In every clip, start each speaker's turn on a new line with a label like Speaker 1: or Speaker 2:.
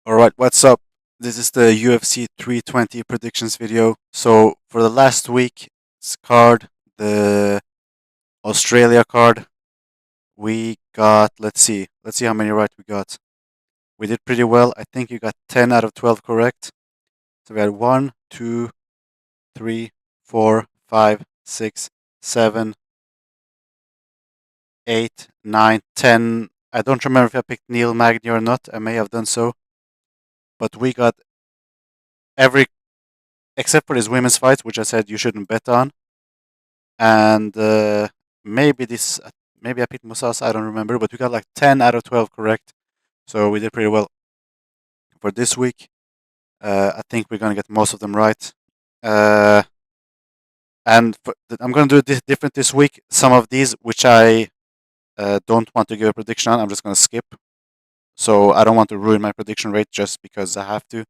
Speaker 1: Alright, what's up? This is the UFC 320 predictions video. So, for the last week's card, the Australia card, we got, let's see how many right we got. We did pretty well. I think you got 10 out of 12 correct. So, we had 1, 2, 3, 4, 5, 6, 7, 8, 9, 10. I don't remember if I picked Neil Magny or not. I may have done so. But we got every, except for his women's fights, which I said you shouldn't bet on. And maybe this, maybe I picked Musas, I don't remember, but we got like 10 out of 12 correct. So we did pretty well for this week. I think we're going to get most of them right. Uh, I'm going to do this different this week. Some of these, which I don't want to give a prediction on, I'm just going to skip. So I don't want to ruin my prediction rate just because I have to.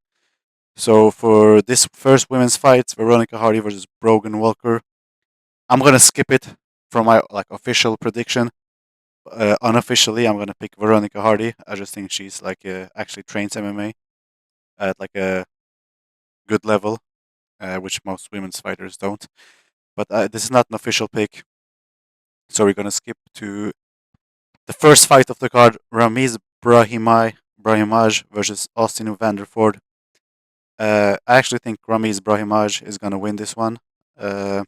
Speaker 1: So for this first women's fight, Veronica Hardy versus Brogan Walker, I'm going to skip it from my like official prediction. Unofficially, I'm gonna pick Veronica Hardy. I just think she's like actually trains MMA at like a good level, which most women's fighters don't. But this is not an official pick, so we're gonna skip to the first fight of the card: Ramiz Brahimaj versus Austin Vanderford. I actually think Ramiz Brahimaj is gonna win this one. Uh,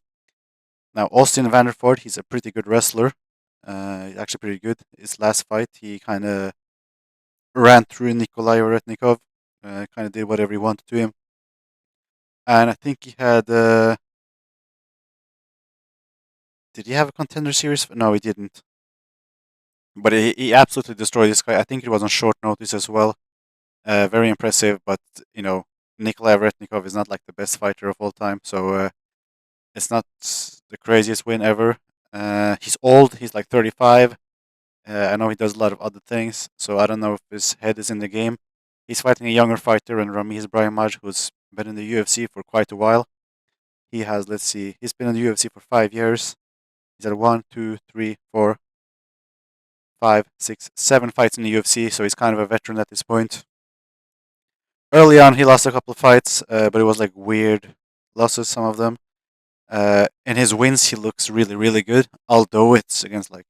Speaker 1: Now Austin Vanderford, he's a pretty good wrestler. He's actually pretty good. His last fight, he kind of ran through Nikolay Veretennikov, kind of did whatever he wanted to him. And I think he had. Did he have a contender series? No, he didn't. But he absolutely destroyed this guy. I think it was on short notice as well. Very impressive, but you know, Nikolay Veretennikov is not like the best fighter of all time, so it's not the craziest win ever. He's old. He's like 35. I know he does a lot of other things, so I don't know if his head is in the game. He's fighting a younger fighter, and Ramiz Brahimaj, who's been in the UFC for quite a while. He has, let's see, he's been in the UFC for 5 years. He's had 7 fights in the UFC, so he's kind of a veteran at this point. Early on, he lost a couple of fights, but it was like weird losses, some of them. In his wins, he looks really, really good, although it's against like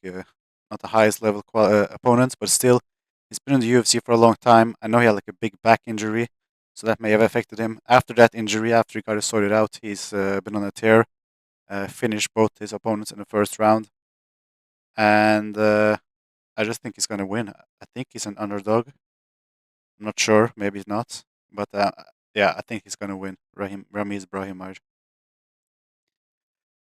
Speaker 1: not the highest level opponents, but still, he's been in the UFC for a long time. I know he had like a big back injury, so that may have affected him. After that injury, after he got it sorted out, he's been on a tear. Finished both his opponents in the first round, and I just think he's going to win. I think he's an underdog. I'm not sure, maybe he's not, but yeah, I think he's going to win. Ramiz Brahimaj.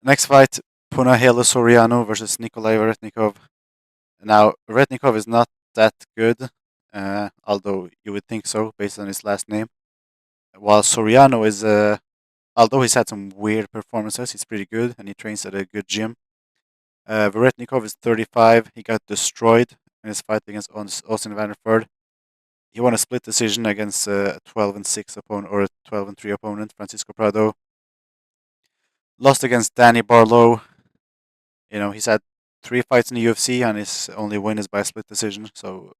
Speaker 1: Next fight, Punahele Soriano versus Nikolay Veretennikov. Now, Veretennikov is not that good, although you would think so based on his last name. While Soriano is, although he's had some weird performances, he's pretty good and he trains at a good gym. Veretennikov is 35. He got destroyed in his fight against Austin Vanderford. He won a split decision against a 12-6 opponent or a 12-3 opponent, Francisco Prado. Lost against Danny Barlow. You know, he's had 3 fights in the UFC and his only win is by a split decision. So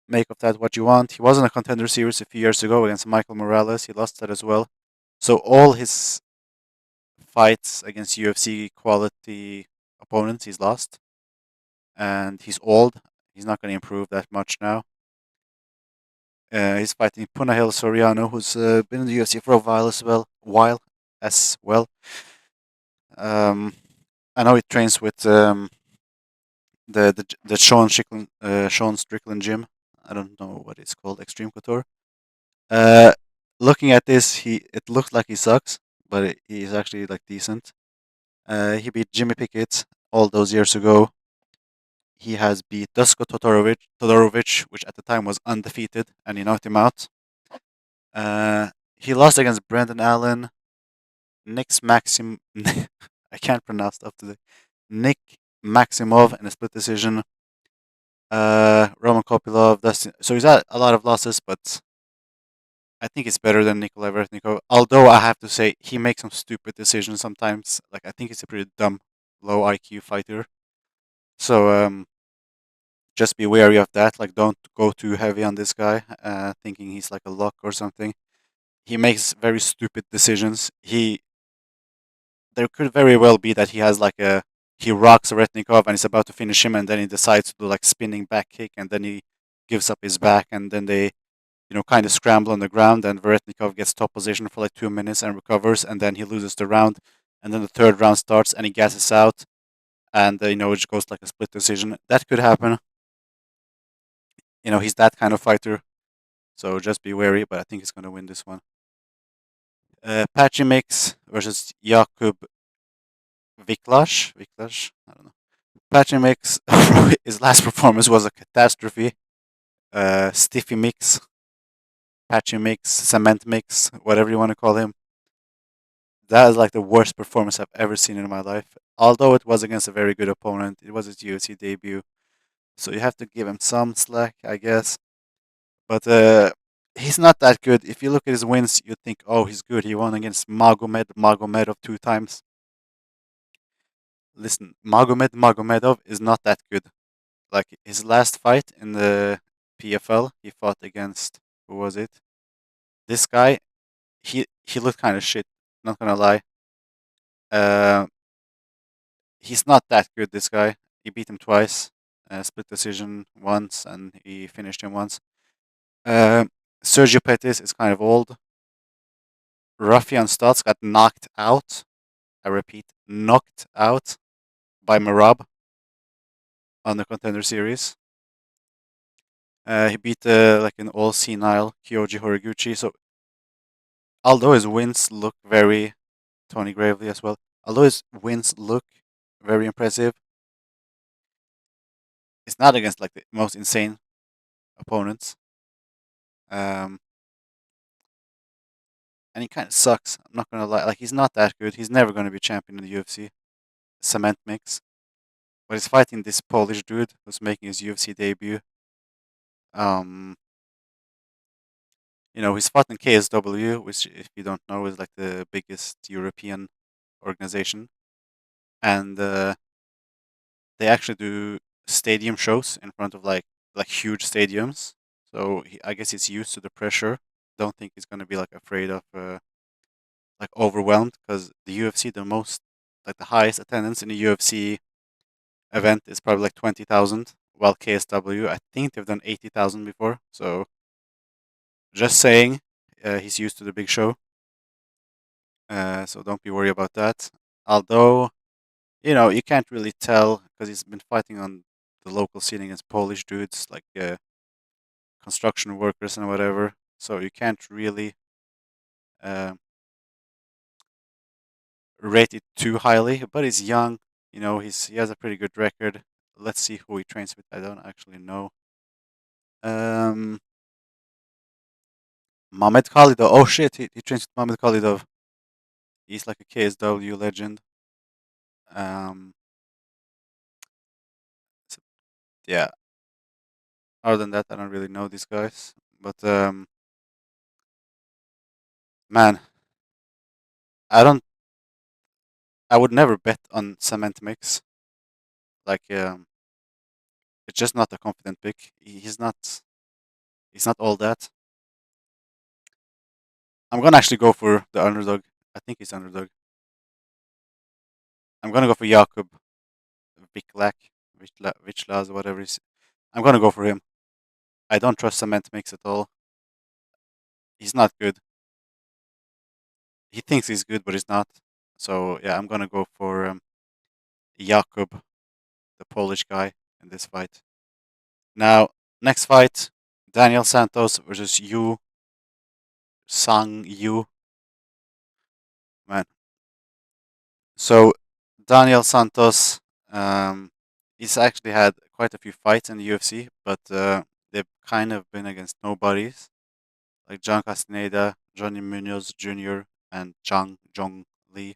Speaker 1: make of that what you want. He was in a contender series a few years ago against Michael Morales. He lost that as well. So all his fights against UFC quality opponents, he's lost. And he's old. He's not going to improve that much now. He's fighting Punahele Soriano, who's been in the UFC for a while as well. Um, I know he trains with the Sean Strickland gym. I don't know what it's called, Extreme Couture. Uh, Looking at this, it looks like he sucks, but he's actually like decent. He beat Jimmy Pickett all those years ago. He has beat Dusko Todorovic, which at the time was undefeated, and he knocked him out. He lost against Brendan Allen, Nick's Maxim. I can't pronounce stuff today. Nick Maximov in a split decision. Roman Kopilov. So he's had a lot of losses, but I think it's better than Nikolay Veretennikov. Although I have to say he makes some stupid decisions sometimes. Like I think he's a pretty dumb, low IQ fighter. So just be wary of that. Like, don't go too heavy on this guy, thinking he's like a lock or something. He makes very stupid decisions. There could very well be that he has like he rocks Veretennikov and he's about to finish him, and then he decides to do like spinning back kick, and then he gives up his back, and then they kind of scramble on the ground, and Veretennikov gets top position for like 2 minutes and recovers, and then he loses the round, and then the third round starts and he gasses out, and it just goes like a split decision. That could happen. He's that kind of fighter, so just be wary. But I think he's gonna win this one. Patchy mix versus Jakub Wiklacz. I don't know. Patchy mix. His last performance was a catastrophe. Stiffy mix, patchy mix, cement mix, whatever you want to call him. That is like the worst performance I've ever seen in my life. Although it was against a very good opponent, it was his UFC debut, so you have to give him some slack, I guess. But he's not that good. If you look at his wins, you think, oh, he's good. He won against Magomedov 2 times. Listen, Magomedov is not that good. Like his last fight in the PFL, he fought against, who was it? This guy. He looked kind of shit. Not gonna lie. Uh, he's not that good. This guy. He beat him twice. Split decision once, and he finished him once. Uh, Sergio Pettis is kind of old. Rafian Stotts got knocked out. I repeat, knocked out by Marab on the Contender Series. He beat like an all senile Kyoji Horiguchi. So although his wins look very Tony Gravely as well, although his wins look very impressive, it's not against like the most insane opponents. Um, and he kind of sucks. I'm not gonna lie. Like he's not that good. He's never gonna be champion in the UFC. Cement mix. But he's fighting this Polish dude who's making his UFC debut. Um, he's fought in KSW, which, if you don't know, is like the biggest European organization, and they actually do stadium shows in front of like huge stadiums. So I guess he's used to the pressure. Don't think he's gonna be like afraid of like overwhelmed, because the UFC, the highest attendance in the UFC event is probably like 20,000, while KSW, I think they've done 80,000 before. So just saying, he's used to the big show. So don't be worried about that. Although, you can't really tell because he's been fighting on the local scene against Polish dudes, like construction workers and whatever. So you can't really uh, rate it too highly. But he's young. He has a pretty good record. Let's see who he trains with. I don't actually know. Um, Mamed Khalidov. Oh shit, he trains with Mamed Khalidov. He's like a KSW legend. Um, so, yeah. Other than that, I don't really know these guys. But man, I don't. I would never bet on cement mix. Like, it's just not a confident pick. He's not. He's not all that. I'm gonna actually go for the underdog. I think he's underdog. I'm gonna go for Jakub Wiklacz, whatever he's. I'm gonna go for him. I don't trust cement mix at all. He's not good. He thinks he's good, but he's not. So yeah, I'm gonna go for Jakub, the Polish guy, in this fight. Now, next fight, Daniel Santos versus Yu. Man. So, Daniel Santos, um, he's actually had quite a few fights in the UFC, but they've kind of been against nobodies, like John Castaneda, Johnny Munoz Jr., and Jang Jong Lee.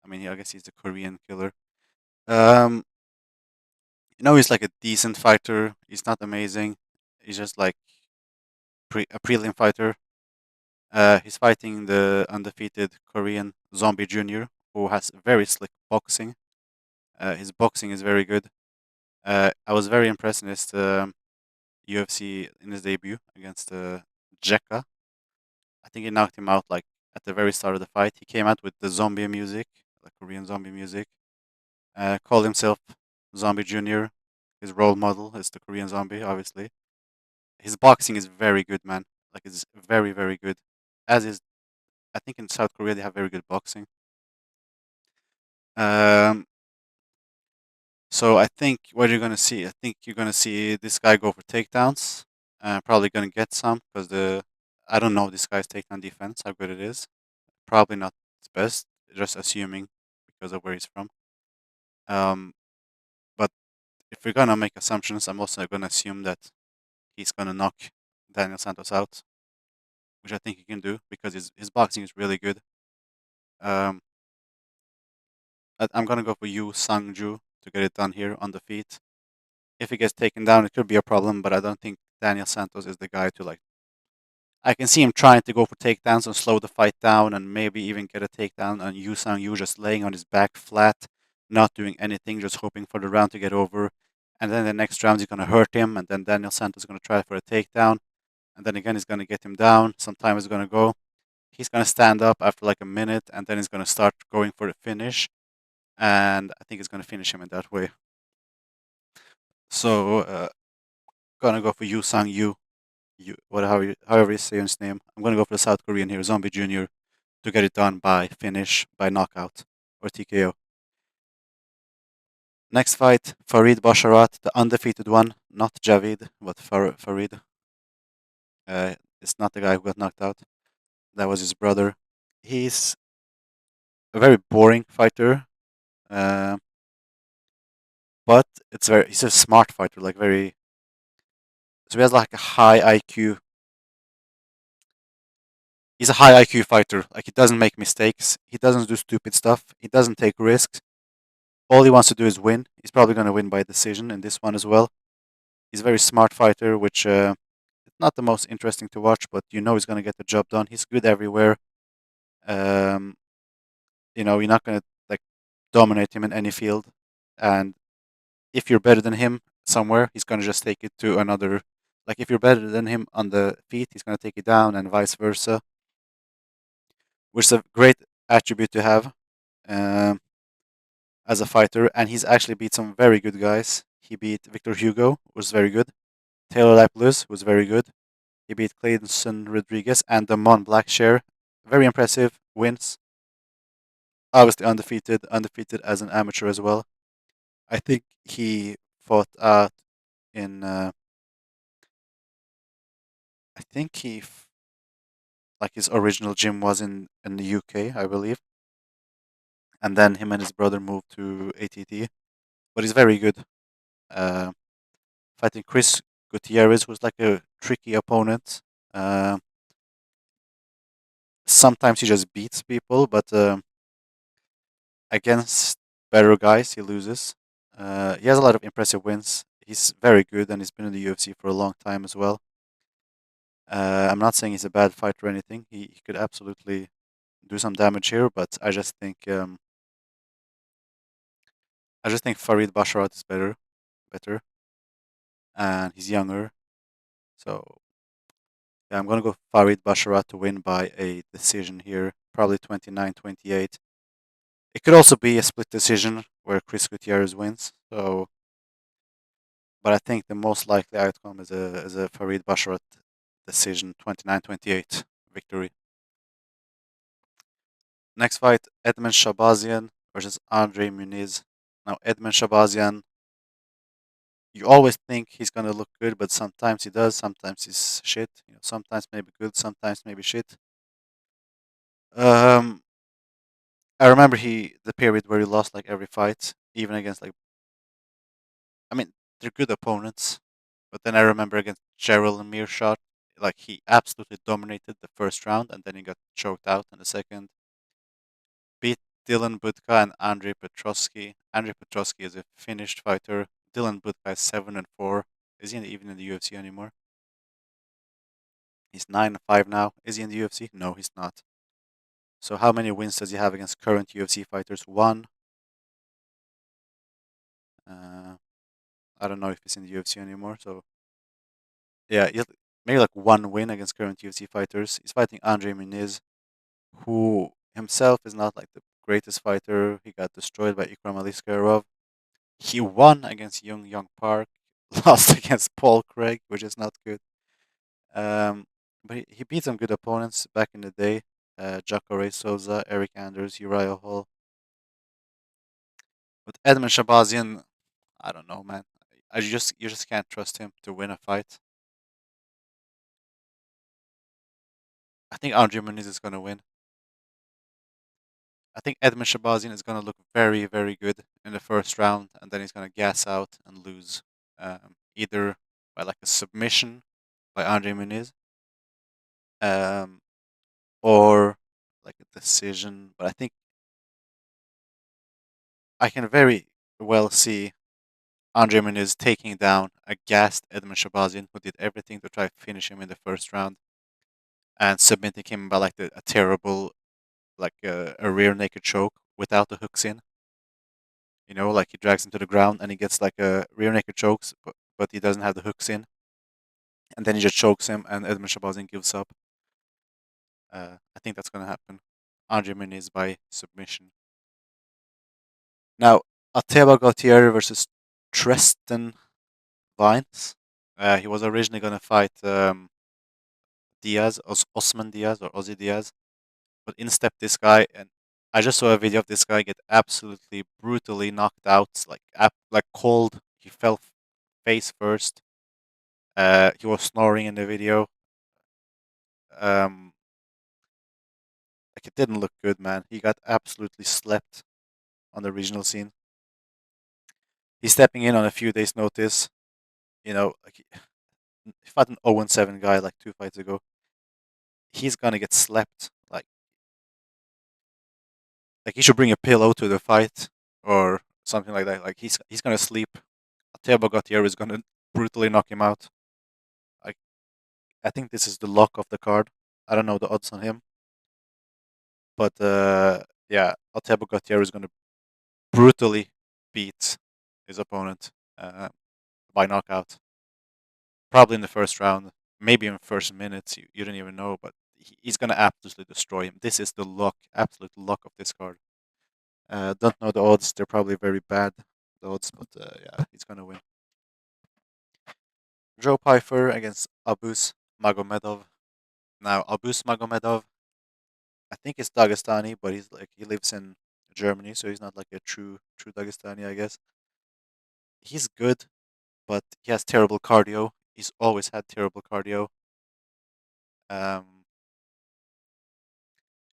Speaker 1: I mean, I guess he's the Korean killer. Um, he's like a decent fighter. He's not amazing. He's just like a prelim fighter. He's fighting the undefeated Korean Zombie Jr., who has very slick boxing. His boxing is very good. I was very impressed in his UFC in his debut against Jekka. I think he knocked him out like at the very start of the fight. He came out with the zombie music, like Korean zombie music. Called himself Zombie Junior. His role model is the Korean zombie, obviously. His boxing is very good, man. Like it's very, very good. As is, I think in South Korea they have very good boxing. Um, so I think what you're gonna see, I think you're gonna see this guy go for takedowns. Probably gonna get some because the I don't know this guy's takedown defense, how good it is. Probably not its best, just assuming because of where he's from. Um, but if we're gonna make assumptions, I'm also gonna assume that he's gonna knock Daniel Santos out, which I think he can do because his boxing is really good. Um, I'm gonna go for Yoosang to get it done here on the feet. If he gets taken down, it could be a problem, but I don't think Daniel Santos is the guy to like. I can see him trying to go for takedowns and slow the fight down, and maybe even get a takedown on Yoosang just laying on his back flat, not doing anything, just hoping for the round to get over. And then the next round he's gonna hurt him, and then Daniel Santos is gonna try for a takedown, and then again he's gonna get him down. Some time is gonna go. He's gonna stand up after like a minute, and then he's gonna start going for the finish, and I think he's gonna finish him in that way. So gonna go for you however you say his name. I'm gonna go for the South Korean here, Zombie Junior, to get it done by finish, by knockout or TKO. Next fight, Farid Basharat, the undefeated one, not Javid, but Farid. It's not the guy who got knocked out. That was his brother. He's a very boring fighter, uh, but he's a smart fighter, like very. So he has like a high IQ. He's a high IQ fighter. Like he doesn't make mistakes. He doesn't do stupid stuff. He doesn't take risks. All he wants to do is win. He's probably going to win by decision in this one as well. He's a very smart fighter, which it's not the most interesting to watch, but you know he's going to get the job done. He's good everywhere. Um, you're not going to like dominate him in any field, and if you're better than him somewhere, he's going to just take it to another. Like if you're better than him on the feet, he's going to take it down, and vice versa, which is a great attribute to have um, as a fighter. And he's actually beat some very good guys. He beat Victor Hugo, was very good. Taylor Lapalus was very good. He beat Clayton Rodriguez and Damon Blackshear. Very impressive wins. Obviously undefeated as an amateur as well. I think he fought in. I think like his original gym was in the UK, I believe, and then him and his brother moved to ATT. But he's very good. Uh, Fighting Chris Gutierrez was like a tricky opponent. Uh, Sometimes he just beats people, but against better guys, he loses. He has a lot of impressive wins. He's very good, and he's been in the UFC for a long time as well. I'm not saying he's a bad fighter or anything. He could absolutely do some damage here, but I just think Farid Basharat is better, and he's younger. So yeah, I'm gonna go Farid Basharat to win by a decision here, probably 29-28. It could also be a split decision where Chris Gutierrez wins. So, but I think the most likely outcome is a Farid Basharat decision, 29-28 victory. Next fight, Edmen Shahbazyan versus Andre Muniz. Now, Edmen Shahbazyan, you always think he's gonna look good, but sometimes he does, sometimes he's shit. Sometimes maybe good, sometimes maybe shit. Um, I remember the period where he lost like every fight, even against like I mean they're good opponents, but then I remember against Gerald and Mearshot, like he absolutely dominated the first round, and then he got choked out in the second. Beat Dylan Budka and Andrei Petrosky. Andrei Petrosky is a finished fighter. Dylan Budka is 7-4. Is he even in the UFC anymore? He's 9-5 now. Is he in the UFC? No, he's not. So how many wins does he have against current UFC fighters? One. Uh, I don't know if he's in the UFC anymore. So yeah, maybe like one win against current UFC fighters. He's fighting Andre Muniz, who himself is not like the greatest fighter. He got destroyed by Ikram Aliskerov. He won against Young Park, lost against Paul Craig, which is not good. Um, but he beat some good opponents back in the day. Jacare Souza, Eric Anders, Uriah Hall. But Edmen Shahbazyan, I don't know, man. You just can't trust him to win a fight. I think Andre Muniz is gonna win. I think Edmen Shahbazyan is gonna look very, very good in the first round, and then he's gonna gas out and lose, either by like a submission by Andre Muniz, um, or like a decision. But I think I can very well see Andre Muniz taking down a gassed Edmen Shahbazyan who did everything to try to finish him in the first round and submitting him by like a terrible, like a rear naked choke without the hooks in. You know, like he drags him to the ground and he gets like a rear naked chokes, but he doesn't have the hooks in. And then he just chokes him and Edmen Shahbazyan gives up. I think that's going to happen. Andre Muniz by submission. Now, Ateba Gautier versus Tristan Vines. He was originally going to fight Diaz, Osman Diaz or Ozzy Diaz, but in stepped this guy, and I just saw a video of this guy get absolutely brutally knocked out, like cold. He fell face first. He was snoring in the video. Um, like it didn't look good, man. He got absolutely slept on the regional scene. He's stepping in on a few days' notice. You know, like he fought an 0-7 guy like 2 fights ago. He's gonna get slept. Like he should bring a pillow to the fight or something like that. Like he's gonna sleep. Ateba Gautier is gonna brutally knock him out. I I think this is the lock of the card. I don't know the odds on him, but yeah, Ateba Gautier is gonna brutally beat his opponent by knockout. Probably in the first round, maybe in the first minutes. You don't even know, but he's gonna absolutely destroy him. This is the lock, absolute lock of this card. Don't know the odds. They're probably very bad, the odds, but yeah, he's gonna win. Joe Pyfer against Abus Magomedov. Now, Abus Magomedov, I think it's Dagestani, but he lives in Germany, so he's not like a true Dagestani, I guess. He's good, but he has terrible cardio. He's always had terrible cardio. Um,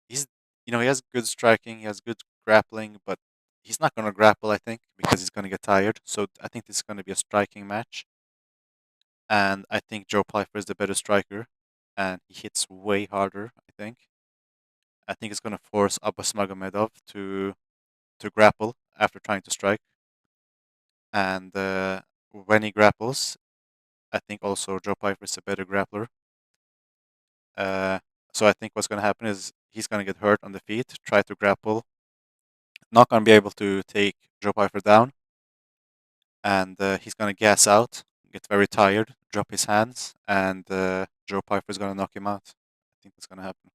Speaker 1: he's he has good striking, he has good grappling, but he's not gonna grapple, I think, because he's gonna get tired. So I think this is gonna be a striking match, and I think Joe Pyfer is the better striker, and he hits way harder. I think it's gonna force Abbas Magomedov to grapple after trying to strike, and when he grapples, I think also Joe Pyfer is a better grappler. Uh, so I think what's gonna happen is he's gonna get hurt on the feet, try to grapple, not gonna be able to take Joe Pyfer down, and he's gonna gas out, get very tired, drop his hands, and Joe Pyfer is gonna knock him out. I think that's gonna happen.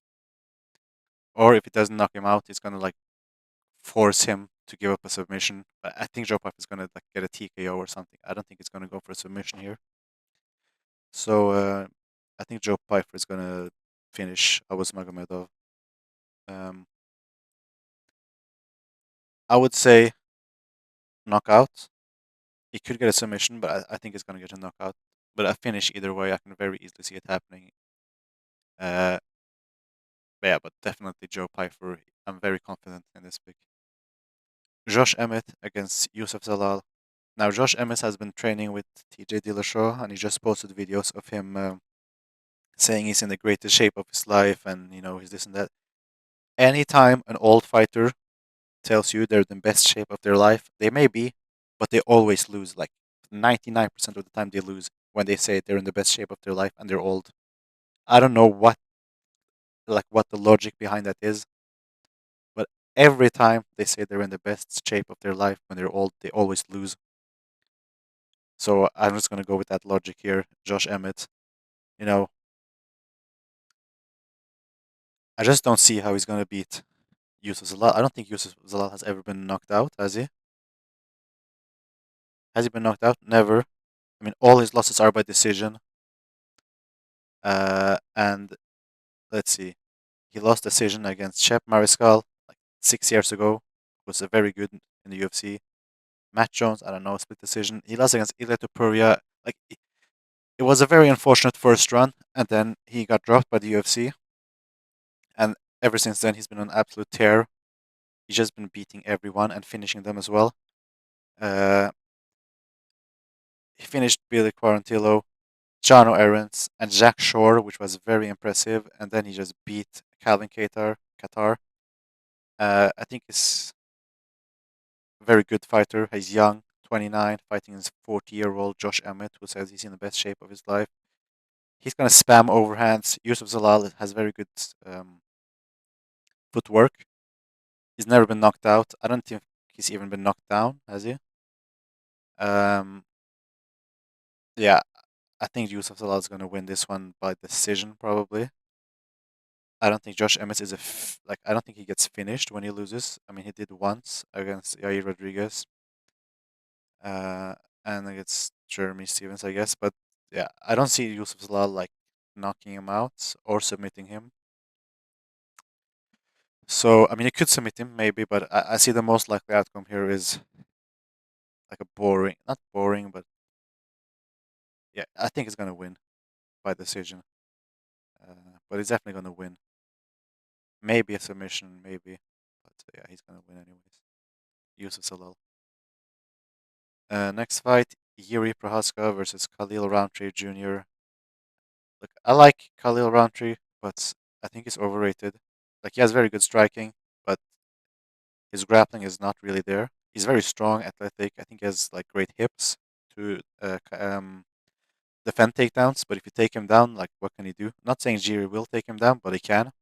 Speaker 1: Or if he doesn't knock him out, he's gonna like force him to give up a submission. But I think Joe Pyfer is gonna like get a TKO or something. I don't think he's gonna go for a submission here. So I think Joe Pyfer is gonna finish Abbas Magomedov. Um, I would say knockout. He could get a submission, but I think he's gonna get a knockout. But a finish either way, I can very easily see it happening. Uh, but yeah, but definitely Joe Pyfer. I'm very confident in this pick. Josh Emmett against Youssef Zalal. Now, Josh Emmett has been training with TJ Dillashaw, and he just posted videos of him saying he's in the greatest shape of his life, and he's this and that. Anytime an old fighter tells you they're in the best shape of their life, they may be, but they always lose. Like 99% of the time, they lose when they say they're in the best shape of their life and they're old. I don't know what the logic behind that is, but every time they say they're in the best shape of their life when they're old, they always lose. So I'm just gonna go with that logic here. Josh Emmett. You know, I just don't see how he's gonna beat Youssef Zalal. I don't think Youssef Zalal has ever been knocked out, has he? Has he been knocked out? Never. I mean, all his losses are by decision. And let's see, he lost decision against Shep Mariscal like 6 years ago. Was a very good in the UFC. Matt Jones, I don't know, split decision. He lost against Ilia Topuria. Like it was a very unfortunate first run, and then he got dropped by the UFC. And ever since then, he's been on absolute tear. He's just been beating everyone and finishing them as well. Uh, he finished Billy Quarantillo, Jano Aarons, and Jack Shore, which was very impressive. And then he just beat Calvin Qatar. I think he's a very good fighter. He's young, 29, fighting his 40-year-old Josh Emmett, who says he's in the best shape of his life. He's going to spam overhands. Yusuf Zalal has very good um, footwork. He's never been knocked out. I don't think he's even been knocked down, has he? Um, yeah, I think Yusuf Zalal is going to win this one by decision, probably. I don't think Josh Emmett is like. I don't think he gets finished when he loses. I mean, he did once against Yair Rodriguez, uh, and against Jeremy Stevens, I guess. But yeah, I don't see Yusuf Zalal like knocking him out or submitting him. So I mean, he could submit him maybe, but I see the most likely outcome here is like a boring, not boring, but yeah, I think he's gonna win by decision. But he's definitely gonna win. Maybe a submission, maybe, but yeah, he's gonna win anyways. Yusuf Zalal. Next fight, Jiri Prochazka versus Khalil Rountree Jr. Look, I like Khalil Rountree, but I think he's overrated. Like he has very good striking, but his grappling is not really there. He's very strong, athletic. I think he has like great hips to defend takedowns. But if you take him down, like what can he do? Not saying Jiri will take him down, but he can.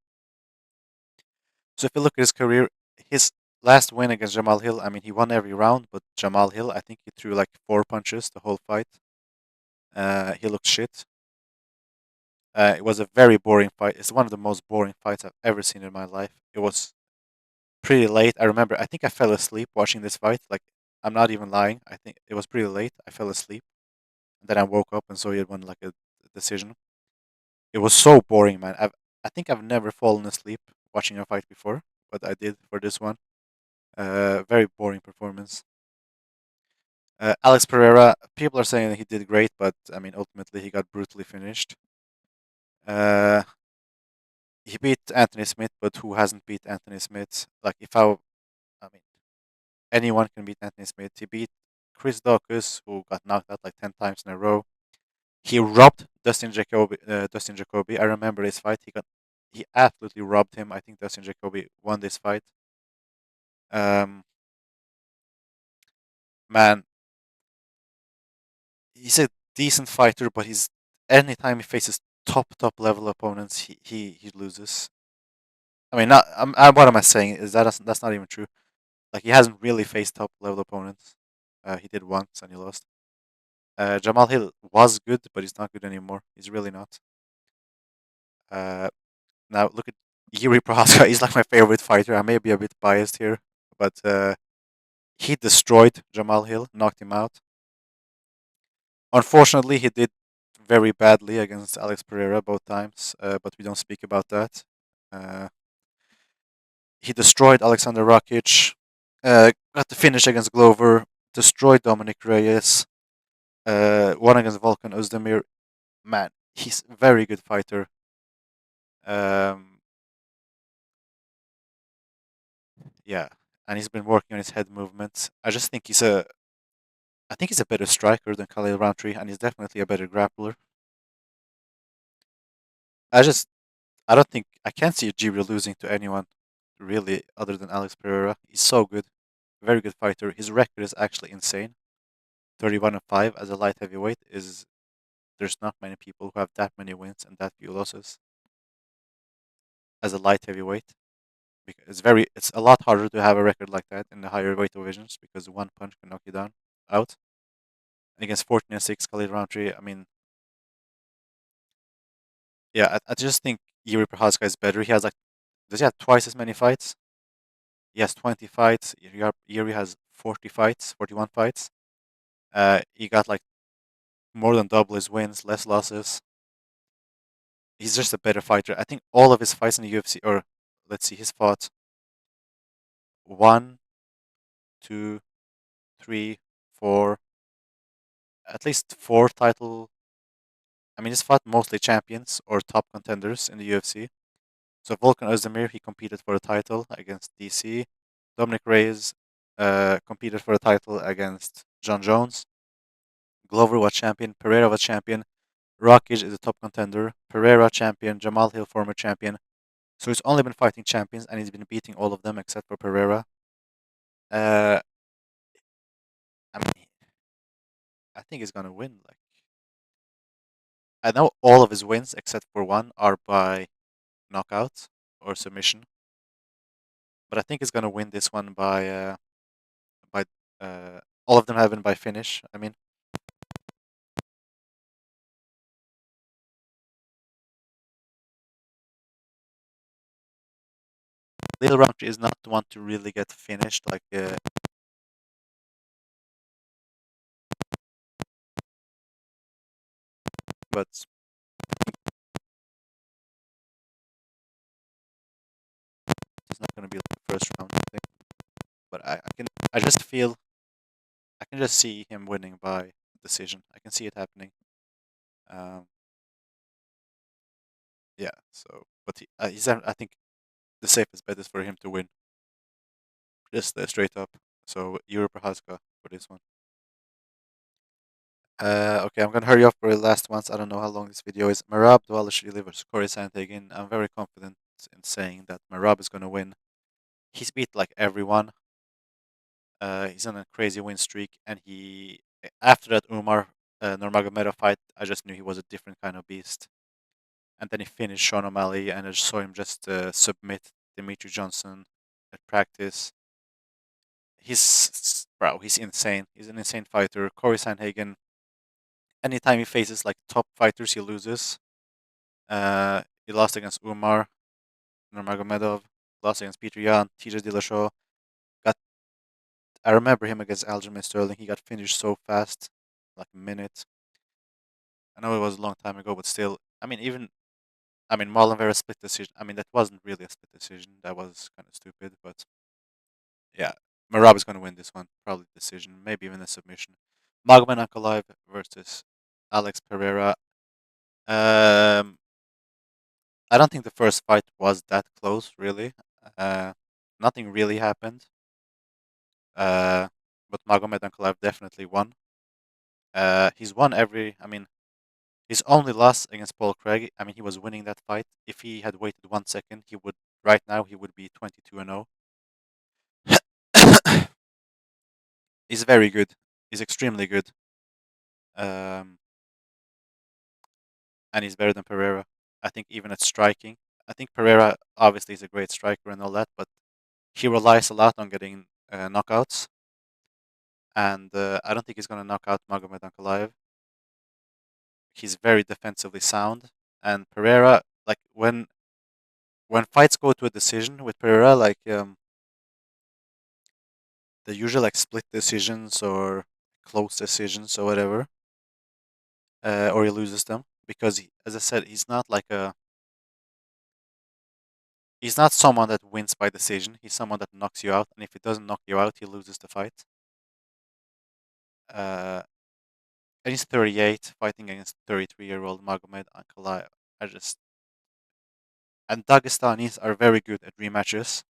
Speaker 1: So if you look at his career, his last win against Jamal Hill, I mean, he won every round, but Jamal Hill, I think he threw like 4 punches the whole fight. He looked shit. It was a very boring fight. It's one of the most boring fights I've ever seen in my life. It was pretty late. I remember, I think I fell asleep watching this fight. Like, I'm not even lying. I think it was pretty late. I fell asleep. And then I woke up and saw he had won like a decision. It was so boring, man. I think I've never fallen asleep watching a fight before, but I did for this one. Very boring performance. Alex Pereira, people are saying that he did great, but I mean, ultimately he got brutally finished. Uh, he beat Anthony Smith, but who hasn't beat Anthony Smith? Like, I mean, anyone can beat Anthony Smith. He beat Chris Daukaus, who got knocked out like 10 times in a row. He robbed Dustin Jacoby. Dustin Jacoby. I remember this fight. He absolutely robbed him. I think Dustin Jacoby won this fight. Um, man, he's a decent fighter, but he's anytime he faces top level opponents, he loses. I mean, not what am I saying? Is that's not even true. Like he hasn't really faced top level opponents. He did once and he lost. Jamal Hill was good, but he's not good anymore. He's really not. Uh, Now look at Yuri Prohaska. He's like my favorite fighter. I may be a bit biased here, but he destroyed Jamal Hill, knocked him out. Unfortunately, he did very badly against Alex Pereira both times, but we don't speak about that. Uh, he destroyed Alexander Rakic, got the finish against Glover, destroyed Dominic Reyes, won against Volkan Özdemir. Man, he's a very good fighter. Um, yeah, and he's been working on his head movements. I think he's a better striker than Khalil Rountree, and he's definitely a better grappler. I just I don't think I can't see Jiri losing to anyone really other than Alex Pereira. He's so good, very good fighter. His record is actually insane. 31-5 as a light heavyweight is there's not many people who have that many wins and that few losses as a light heavyweight. Because it's a lot harder to have a record like that in the higher weight divisions because one punch can knock you down out. against 14-6 Khalil Rountree. I mean, yeah, I just think Yuri Prochazka is better. He has like, does he have twice as many fights? He has 20 fights. Yuri has 40 fights, 41 fights. He got like more than double his wins, less losses. He's just a better fighter. I think all of his fights in the UFC, or let's see, he's fought one, two, three, four, at least four title. I mean, he's fought mostly champions or top contenders in the UFC. So Volkan Ozdemir, he competed for the title against DC. Dominic Reyes competed for the title against John Jones. Glover was champion. Pereira was champion. Rakic is a top contender. Pereira champion. Jamal Hill former champion. So he's only been fighting champions and he's been beating all of them except for Pereira. Uh, I mean, I think he's gonna win. Like I know all of his wins except for one are by knockout or submission, but I think he's gonna win this one by all of them have been by finish. I mean, Little Rountree is not the one to really get finished. Like, but it's not gonna be like the first round. I think. But I just feel, I can just see him winning by decision. I can see it happening. Um, yeah. So, but I think the safest bet is for him to win, just straight up. So Euro Prochazka for this one. Okay, I'm gonna hurry up for the last ones. I don't know how long this video is. Merab Dvalishvili versus Corey Sandhagen. I'm very confident in saying that Merab is gonna win. He's beat like everyone. He's on a crazy win streak, and after that Umar Nurmagomedov fight, I just knew he was a different kind of beast. And then he finished Sean O'Malley, and I just saw him just submit Dimitri Johnson at practice. He's insane. He's an insane fighter. Corey Sandhagen. Anytime he faces like top fighters, he loses. He lost against Umar Nurmagomedov, lost against Peter Yan, TJ Dillashaw. Got I remember him against Aljamain Sterling. He got finished so fast, like a minute. I know it was a long time ago, but still, Marlon Vera split decision. I mean, that wasn't really a split decision. That was kind of stupid, but yeah, Merab is going to win this one, probably decision, maybe even a submission. Magomed Ankalaev versus Alex Pereira. Um, I don't think the first fight was that close, really. Uh, Nothing really happened. Uh, but Magomed Ankalaev definitely won. He's won every. I mean, his only loss against Paul Craig. I mean, he was winning that fight. If he had waited 1 second, he would. Right now, he would be 22-0. He's very good. He's extremely good. Um, and he's better than Pereira. I think even at striking. I think Pereira obviously is a great striker and all that, but he relies a lot on getting knockouts. And I don't think he's going to knock out Magomed Ankalaev. He's very defensively sound. And Pereira, like when fights go to a decision with Pereira, like the usual like split decisions or close decisions or whatever, or he loses them because, as I said, he's not someone that wins by decision. He's someone that knocks you out, and if he doesn't knock you out, he loses the fight. Uh, and he's 38, fighting against 33-year-old Magomed Ankalaev. I just and Dagestanis are very good at rematches.